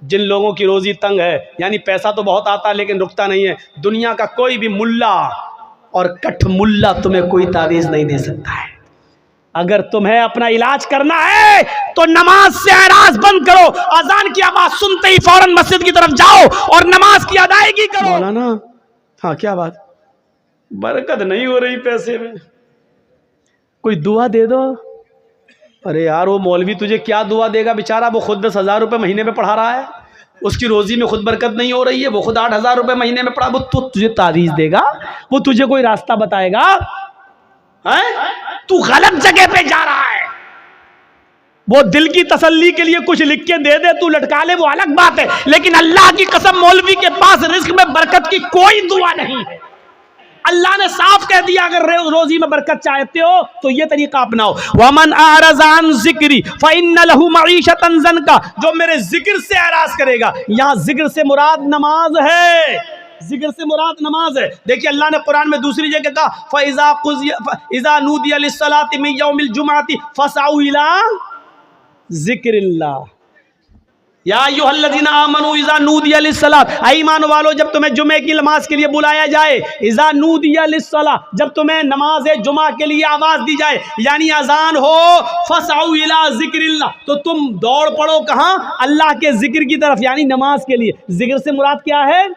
जिन लोगों की रोजी तंग है, यानी पैसा तो बहुत आता है लेकिन रुकता नहीं है, दुनिया का कोई भी मुल्ला और कठ मुल्ला तुम्हें कोई तावीज़ नहीं दे सकता है। अगर तुम्हें अपना इलाज करना है तो नमाज से एराज बंद करो, अजान की आवाज सुनते ही फौरन मस्जिद की तरफ जाओ और नमाज की अदायगी करो। मौलाना, हाँ क्या बात, बरकत नहीं हो रही पैसे में, कोई दुआ दे दो। अरे यार वो मौलवी तुझे क्या दुआ देगा, बेचारा वो खुद 10,000 रुपये महीने में पढ़ा रहा है, उसकी रोजी में खुद बरकत नहीं हो रही है, वो खुद 8,000 रुपये महीने में पढ़ा, वो तुझे तावीज़ देगा, वो तुझे कोई रास्ता बताएगा? है तू गलत जगह पे जा रहा है। वो दिल की तसल्ली के लिए कुछ लिख के दे दे, तू लटका ले, वो अलग बात है, लेकिन अल्लाह की कसम मौलवी के पास रिस्क में बरकत की कोई दुआ नहीं है। अल्लाह ने साफ कह दिया अगर रोजी में बरकत चाहते हो तो ये तरीका अपनाओ। वमन आरज़ा अन ज़िक्री फ़इन्न लहू मईशतन ज़नका, जो मेरे जिक्र से एराज करेगा, यहाँ जिक्र से मुराद नमाज है, जिक्र से मुराद नमाज है। देखिए अल्लाह ने कुरान में दूसरी जगह कहा फ़इज़ा नूदिया लिस्सलाति मिन यौमिल जुमअति फ़सअू इला ज़िक्रिल्लाह या अय्युहल्लज़ीना आमनू इज़ा नूदिया लिस्सलात, ईमान वालो जब तुम्हें जुमे की नमाज के लिए बुलाया जाए, इज़ा नूदिया लिस्सला, जब तुम्हें नमाज जुमा के लिए आवाज़ दी जाए, यानी अजान हो, फ़सअू इला ज़िक्रिल्लाह, तो तुम दौड़ पड़ो कहाँ? अल्लाह के जिक्र की तरफ, यानी नमाज के लिए। जिक्र से मुराद क्या है?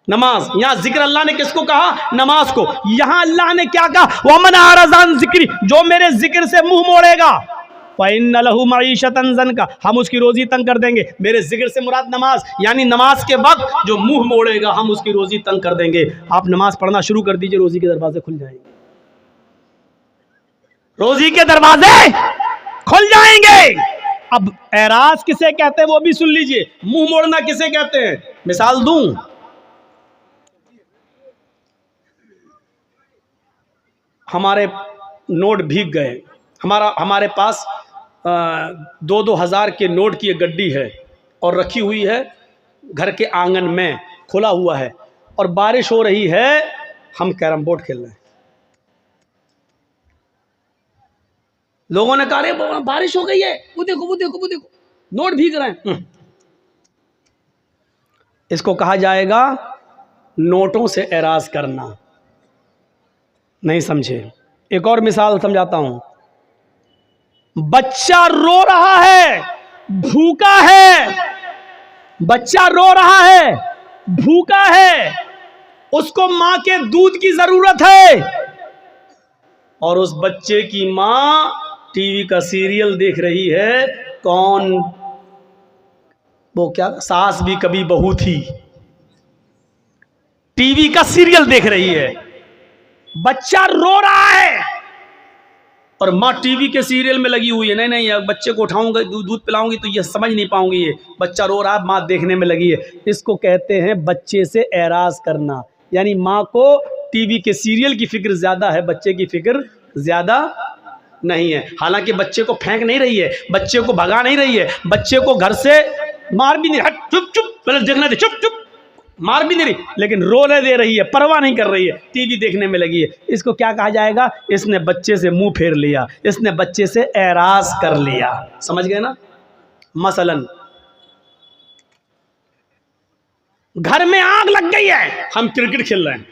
नमाज। यहाँ जिक्र अल्लाह ने किसको कहा? नमाज को। यहाँ अल्लाह ने क्या कहा? वमन आरज़ा अन ज़िक्री, जो मेरे जिक्र से मुंह मोड़ेगा, फ़इन्न लहू मईशतन ज़नका, हम उसकी रोजी तंग कर देंगे। मेरे जिक्र से मुराद नमाज, यानी नमाज के वक्त जो मुंह मोड़ेगा हम उसकी रोजी तंग कर देंगे। आप नमाज पढ़ना शुरू कर दीजिए, रोजी के दरवाजे खुल जाएंगे, रोजी के दरवाजे खुल जाएंगे। अब एराज किसे कहते हैं वो भी सुन लीजिए, मुंह मोड़ना किसे कहते हैं? मिसाल दूं, हमारे नोट भीग गए, हमारे पास 2-2 हज़ार के नोट की एक गड्डी है और रखी हुई है घर के आंगन में, खुला हुआ है, और बारिश हो रही है, हम कैरम बोर्ड खेल रहे हैं। लोगों ने कहा रे बारिश हो गई है, वो देखो वो देखो वो देखो, नोट भीग रहे हैं। इसको कहा जाएगा नोटों से एराज करना। नहीं समझे? एक और मिसाल समझाता हूं। बच्चा रो रहा है, भूखा है, बच्चा रो रहा है, भूखा है, उसको मां के दूध की जरूरत है, और उस बच्चे की मां टीवी का सीरियल देख रही है। कौन? वो क्या, सास भी कभी बहू थी, टीवी का सीरियल देख रही है, बच्चा रो रहा है और माँ टीवी के सीरियल में लगी हुई है। नहीं नहीं, बच्चे को उठाऊंगा, दूध पिलाऊंगी तो ये समझ नहीं पाऊंगी, ये बच्चा रो रहा है, माँ देखने में लगी है। इसको कहते हैं बच्चे से एराज करना, यानी माँ को टीवी के सीरियल की फिक्र ज़्यादा है, बच्चे की फिक्र ज़्यादा नहीं है। हालांकि बच्चे को फेंक नहीं रही है, बच्चे को भगा नहीं रही है, बच्चे को घर से मार भी नहीं, हट चुप चुप पहले देखने दे, चुप चुप, मार भी नहीं रही, लेकिन रोने दे रही है, परवाह नहीं कर रही है, टीवी देखने में लगी है। इसको क्या कहा जाएगा? इसने बच्चे से मुंह फेर लिया, इसने बच्चे से एराज कर लिया। समझ गए ना? मसलन घर में आग लग गई है, हम क्रिकेट खेल रहे हैं,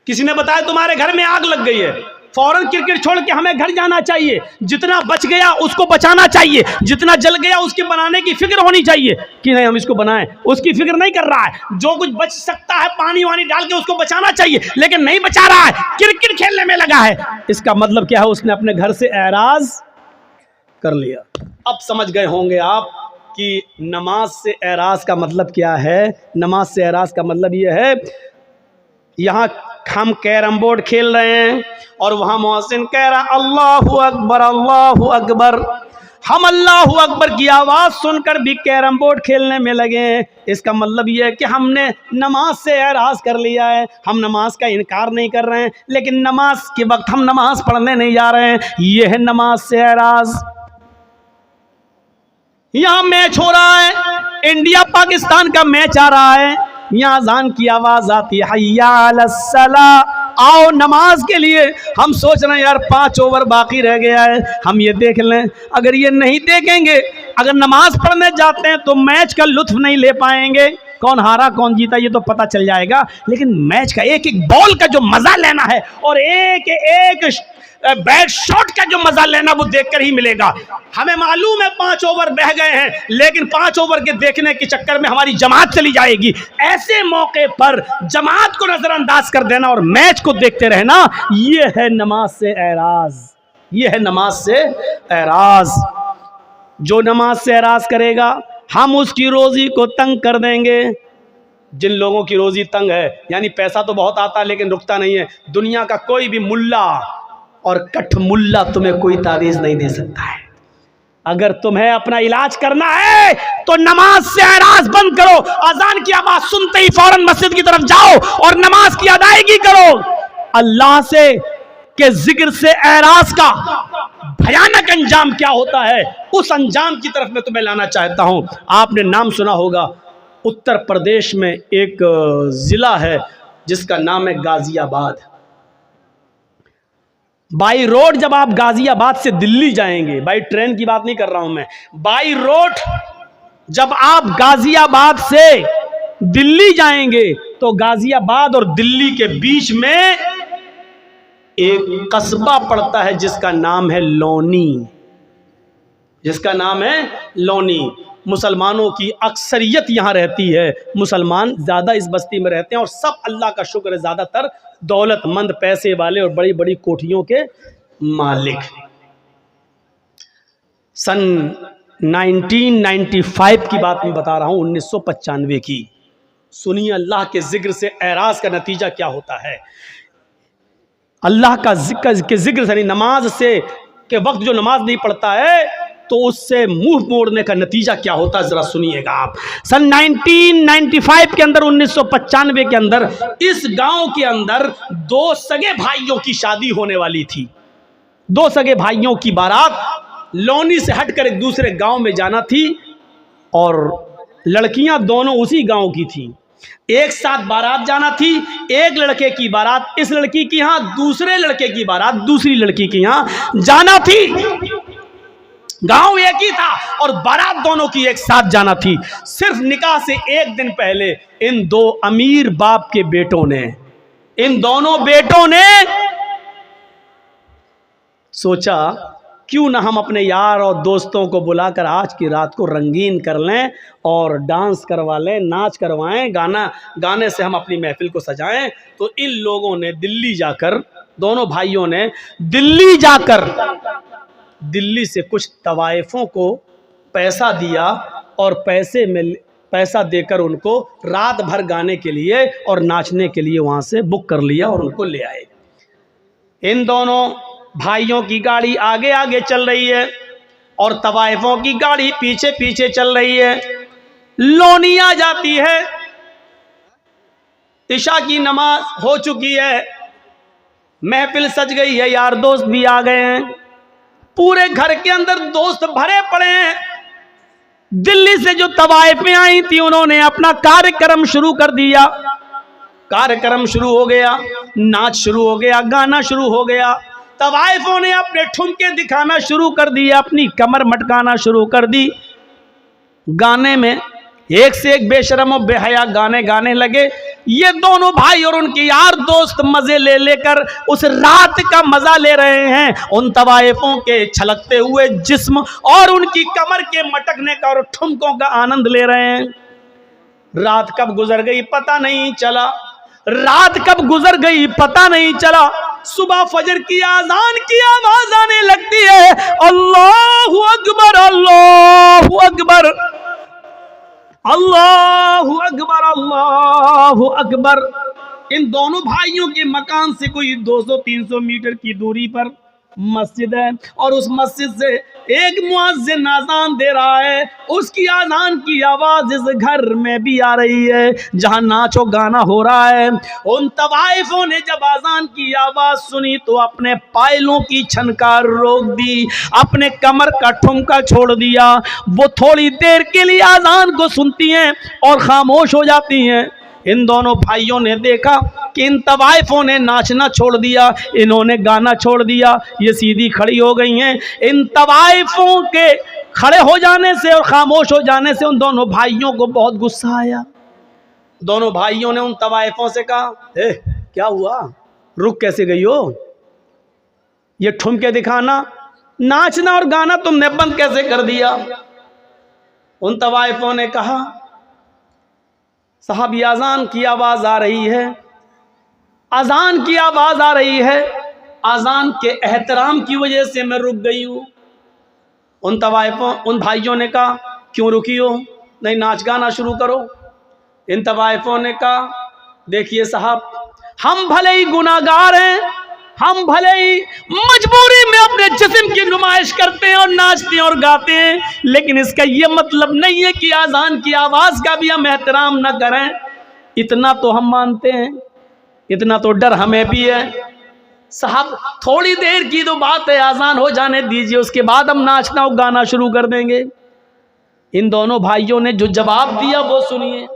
किसी ने बताया तुम्हारे घर में आग लग गई है, फौरन क्रिकेट छोड़ के हमें घर जाना चाहिए, जितना बच गया उसको बचाना चाहिए, जितना जल गया उसके बनाने की फिक्र होनी चाहिए कि नहीं हम इसको बनाएं। उसकी फिक्र नहीं कर रहा है, जो कुछ बच सकता है पानी वानी डाल के उसको बचाना चाहिए, लेकिन नहीं बचा रहा है, क्रिकेट खेलने में लगा है। इसका मतलब क्या है? उसने अपने घर से एराज कर लिया। अब समझ गए होंगे आप कि नमाज से एराज का मतलब क्या है। नमाज से एराज का मतलब यह है, यहाँ हम कैरम बोर्ड खेल रहे हैं और वहाँ मुअज्जिन कह रहा अल्लाहु अकबर अल्लाहु अकबर, हम अल्लाहु अकबर की आवाज़ सुनकर भी कैरम बोर्ड खेलने में लगे हैं। इसका मतलब यह है कि हमने नमाज से एराज कर लिया है। हम नमाज का इनकार नहीं कर रहे हैं, लेकिन नमाज के वक्त हम नमाज पढ़ने नहीं जा रहे हैं, यह है नमाज से एराज। यहाँ मैच हो रहा है, इंडिया पाकिस्तान का मैच आ रहा है, यहाँ अज़ान की आवाज़ आती है हय्या अलस्सला, आओ नमाज के लिए। हम सोच रहे हैं यार 5 ओवर बाकी रह गया है, हम ये देख लें, अगर ये नहीं देखेंगे अगर नमाज पढ़ने जाते हैं तो मैच का लुत्फ नहीं ले पाएंगे, कौन हारा कौन जीता ये तो पता चल जाएगा, लेकिन मैच का एक एक बॉल का जो मजा लेना है और एक एक बैट शॉट का जो मजा लेना वो देखकर ही मिलेगा। हमें मालूम है 5 ओवर बह गए हैं, लेकिन 5 ओवर के देखने के चक्कर में हमारी जमात चली जाएगी। ऐसे मौके पर जमात को नजरअंदाज कर देना और मैच को देखते रहना, ये है नमाज से एराज, ये है नमाज से एराज। जो नमाज से एराज करेगा हम उसकी रोजी को तंग कर देंगे। जिन लोगों की रोजी तंग है, यानी पैसा तो बहुत आता है लेकिन रुकता नहीं है, दुनिया का कोई भी मुल्ला और कठ मुल्ला तुम्हें कोई तावीज़ नहीं दे सकता है। अगर तुम्हें अपना इलाज करना है तो नमाज से एराज बंद करो, अजान की आवाज सुनते ही फौरन मस्जिद की तरफ जाओ और नमाज की अदायगी करो। अल्लाह से के जिक्र से एराज का भयानक अंजाम क्या होता है, उस अंजाम की तरफ मैं तुम्हें लाना चाहता हूं। आपने नाम सुना होगा, उत्तर प्रदेश में एक जिला है जिसका नाम है गाजियाबाद। बाई रोड जब आप गाजियाबाद से दिल्ली जाएंगे, बाई ट्रेन की बात नहीं कर रहा हूं मैं, बाई रोड जब आप गाजियाबाद से दिल्ली जाएंगे तो गाजियाबाद और दिल्ली के बीच में एक कस्बा पड़ता है जिसका नाम है लोनी, जिसका नाम है लोनी। मुसलमानों की अक्सरियत यहाँ रहती है, मुसलमान ज़्यादा इस बस्ती में रहते हैं और सब अल्लाह का शुक्र है ज़्यादातर दौलतमंद, पैसे वाले और बड़ी बड़ी कोठियों के मालिक। सन 1995 की बात मैं बता रहा हूँ, 1995 की। सुनिए अल्लाह के जिक्र से एराज का नतीजा क्या होता है। अल्लाह का जिक्र से नहीं, नमाज से के वक्त जो नमाज नहीं पढ़ता है तो उससे मुंह मोड़ने का नतीजा क्या होता है, जरा सुनिएगा आप। सन 1995 के अंदर, 1995 के अंदर इस गांव के अंदर 2 सगे भाइयों की शादी होने वाली थी। 2 सगे भाइयों की बारात लोनी से हटकर एक दूसरे गांव में जाना थी और लड़कियां दोनों उसी गांव की थी। एक साथ बारात जाना थी, एक लड़के की बारात इस लड़की की यहां, दूसरे लड़के की बारात दूसरी लड़की की यहां जाना थी। गांव एक ही था और बारात दोनों की एक साथ जाना थी। सिर्फ निकाह से एक दिन पहले इन 2 अमीर बाप के बेटों ने, इन दोनों बेटों ने सोचा क्यों ना हम अपने यार और दोस्तों को बुलाकर आज की रात को रंगीन कर लें और डांस करवा लें, नाच करवाएं, गाने से हम अपनी महफिल को सजाएं। तो इन लोगों ने दिल्ली जाकर, दोनों भाइयों ने दिल्ली जाकर दिल्ली से कुछ तवाइफों को पैसा दिया और पैसा देकर उनको रात भर गाने के लिए और नाचने के लिए वहाँ से बुक कर लिया और उनको ले आए। इन दोनों भाइयों की गाड़ी आगे आगे चल रही है और तवाइफों की गाड़ी पीछे पीछे चल रही है। लोनी आ जाती है, इशा की नमाज हो चुकी है, महफिल सज गई है, यार दोस्त भी आ गए हैं, पूरे घर के अंदर दोस्त भरे पड़े हैं। दिल्ली से जो तवाइफें आई थी उन्होंने अपना कार्यक्रम शुरू कर दिया। कार्यक्रम शुरू हो गया, नाच शुरू हो गया, गाना शुरू हो गया। तवाइफों ने अपने ठुमके दिखाना शुरू कर दिए, अपनी कमर मटकाना शुरू कर दी। गाने में एक से एक बेशरम और बेहया गाने गाने लगे। ये दोनों भाई और उनके यार दोस्त मजे ले लेकर उस रात का मजा ले रहे हैं, उन तवाइफों के छलकते हुए जिस्म और उनकी कमर के मटकने का और ठुमकों का आनंद ले रहे हैं। रात कब गुजर गई पता नहीं चला, रात कब गुजर गई पता नहीं चला। सुबह फजर की आजान की आवाज आने लगती है, अल्लाहु अकबर अल्लाहु अकबर अल्लाहु अकबर अल्लाहु अकबर। इन दोनों भाइयों के मकान से कोई 200-300 मीटर की दूरी पर मस्जिद है और उस मस्जिद से एक मुअज्जिन आज़ान दे रहा है। उसकी आज़ान की आवाज इस घर में भी आ रही है जहां नाचो गाना हो रहा है। उन तवाइफों ने जब आज़ान की आवाज सुनी तो अपने पायलों की छनकार रोक दी, अपने कमर का ठुमका छोड़ दिया। वो थोड़ी देर के लिए आज़ान को सुनती हैं और खामोश हो जाती हैं। इन दोनों भाइयों ने देखा कि इन तवाइफों ने नाचना छोड़ दिया, इन्होंने गाना छोड़ दिया, ये सीधी खड़ी हो गई हैं। इन तवाइफों के खड़े हो जाने से और खामोश हो जाने से उन दोनों भाइयों को बहुत गुस्सा आया। दोनों भाइयों ने उन तवाइफों से कहा, क्या हुआ, रुक कैसे गई हो, ये ठुमके दिखाना, नाचना और गाना तुमने बंद कैसे कर दिया। उन तवाइफों ने कहा, साहब ये अजान की आवाज आ रही है, अजान की आवाज आ रही है, अजान के एहतराम की वजह से मैं रुक गई हूं। उन भाइयों ने कहा, क्यों रुकी हो, नहीं नाच गाना शुरू करो। इन तवाइफों ने कहा, देखिए साहब, हम भले ही गुनाहगार हैं, हम भले ही मजबूरी में अपने जिस्म की नुमाइश करते हैं और नाचते हैं और गाते हैं, लेकिन इसका ये मतलब नहीं है कि आज़ान की आवाज़ का भी हम एहतराम न करें। इतना तो हम मानते हैं, इतना तो डर हमें भी है। साहब थोड़ी देर की तो बात है, आज़ान हो जाने दीजिए, उसके बाद हम नाचना और गाना शुरू कर देंगे। इन दोनों भाइयों ने जो जवाब दिया वो सुनिए।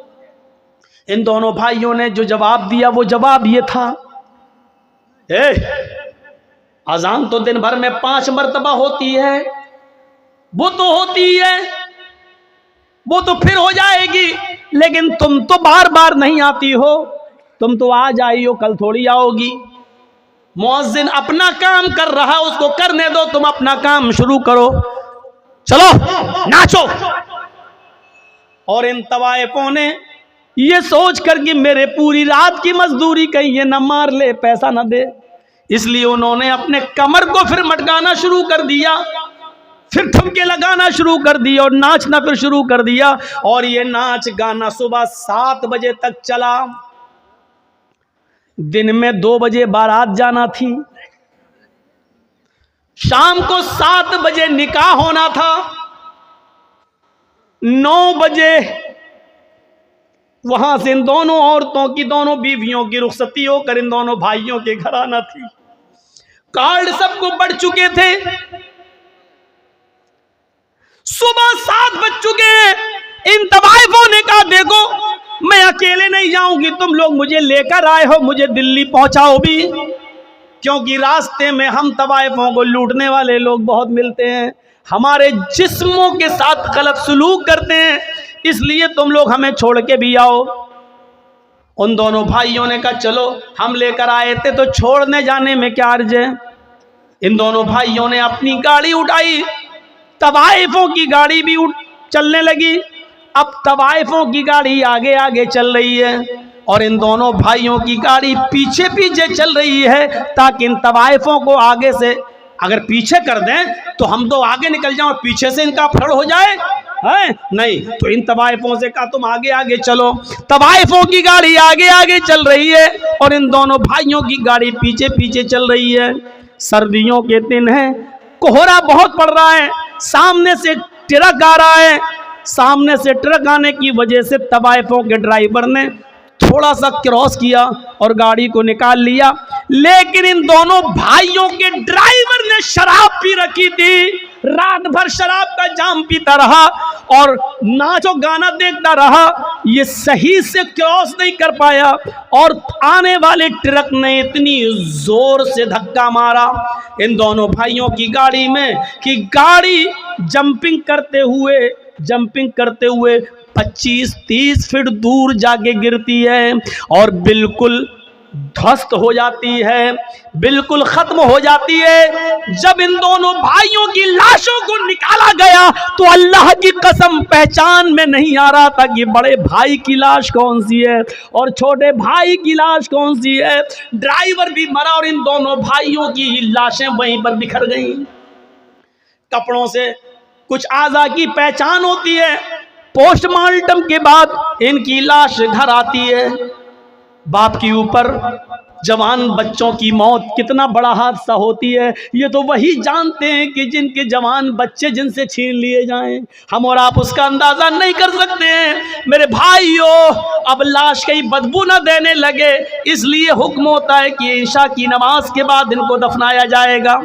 इन दोनों भाइयों ने जो जवाब दिया वो जवाब ये था, अजान तो दिन भर में 5 मरतबा होती है, वो तो होती है, वो तो फिर हो जाएगी, लेकिन तुम तो बार बार नहीं आती हो, तुम तो आज आई हो, कल थोड़ी आओगी। मुअज्जिन अपना काम कर रहा है, उसको करने दो, तुम अपना काम शुरू करो, चलो नाचो। और इन तवाइफों ने ये सोच कर कि मेरे पूरी रात की मजदूरी कहीं ये न मार ले, पैसा न दे, इसलिए उन्होंने अपने कमर को फिर मटकाना शुरू कर दिया, फिर ठुमके लगाना शुरू कर दिया और नाचना फिर शुरू कर दिया। और ये नाच गाना सुबह 7 बजे तक चला। दिन में 2 बजे बारात जाना थी, शाम को 7 बजे निकाह होना था, 9 बजे वहां से इन दोनों औरतों की, दोनों बीवियों की रुखसती होकर इन दोनों भाइयों के घर आना थी। कार्ड सबको बढ़ चुके थे, सुबह 7 बज चुके हैं। इन तवाइफों ने कहा, देखो मैं अकेले नहीं जाऊंगी, तुम लोग मुझे लेकर आए हो, मुझे दिल्ली पहुंचाओ भी, क्योंकि रास्ते में हम तवाइफों को लूटने वाले लोग बहुत मिलते हैं, हमारे जिस्मों के साथ गलत सलूक करते हैं, इसलिए तुम लोग हमें छोड़ के भी आओ। उन दोनों भाइयों ने कहा, चलो हम लेकर आए थे तो छोड़ने जाने में क्या अर्ज है। इन दोनों भाइयों ने अपनी गाड़ी उठाई, तवाइफों की गाड़ी भी चलने लगी। अब तवाइफों की गाड़ी आगे आगे चल रही है और इन दोनों भाइयों की गाड़ी पीछे पीछे चल रही है, ताकि इन तवाइफों को आगे से अगर पीछे कर दें तो हम तो आगे निकल जाओ, पीछे से इनका फड़ हो जाए है नहीं। तो इन तवाइफों से कहा, तुम आगे आगे चलो। तवाइफों की गाड़ी आगे आगे चल रही है और इन दोनों भाइयों की गाड़ी पीछे पीछे चल रही है। सर्दियों के दिन है, कोहरा बहुत पड़ रहा है, सामने से ट्रक आ रहा है। सामने से ट्रक आने की वजह से तवाइफों के ड्राइवर ने थोड़ा सा क्रॉस किया और गाड़ी को निकाल लिया, लेकिन इन दोनों भाइयों के ड्राइवर ने शराब पी रखी थी, रात भर शराब का जाम पीता रहा और नाचो गाना देखता रहा। ये सही से क्रॉस नहीं कर पाया और आने वाले ट्रक ने इतनी जोर से धक्का मारा इन दोनों भाइयों की गाड़ी में कि गाड़ी जंपिंग करते हुए 25-30 फीट दूर जाके गिरती है और बिल्कुल ध्वस्त हो जाती है, बिल्कुल खत्म हो जाती है। जब इन दोनों भाइयों की लाशों को निकाला गया तो अल्लाह की कसम पहचान में नहीं आ रहा था कि बड़े भाई की लाश कौन सी है और छोटे भाई की लाश कौन सी है। ड्राइवर भी मरा और इन दोनों भाइयों की लाशें वहीं पर बिखर गई। कपड़ों से कुछ आज़ा की पहचान होती है, पोस्टमार्टम के बाद इनकी लाश घर आती है। बाप के ऊपर जवान बच्चों की मौत कितना बड़ा हादसा होती है, ये तो वही जानते हैं कि जिनके जवान बच्चे जिनसे छीन लिए जाएं। हम और आप उसका अंदाजा नहीं कर सकते हैं। मेरे भाइयों, अब लाश कहीं बदबू न देने लगे, इसलिए हुक्म होता है कि ईशा की नमाज के बाद इनको दफनाया जाएगा।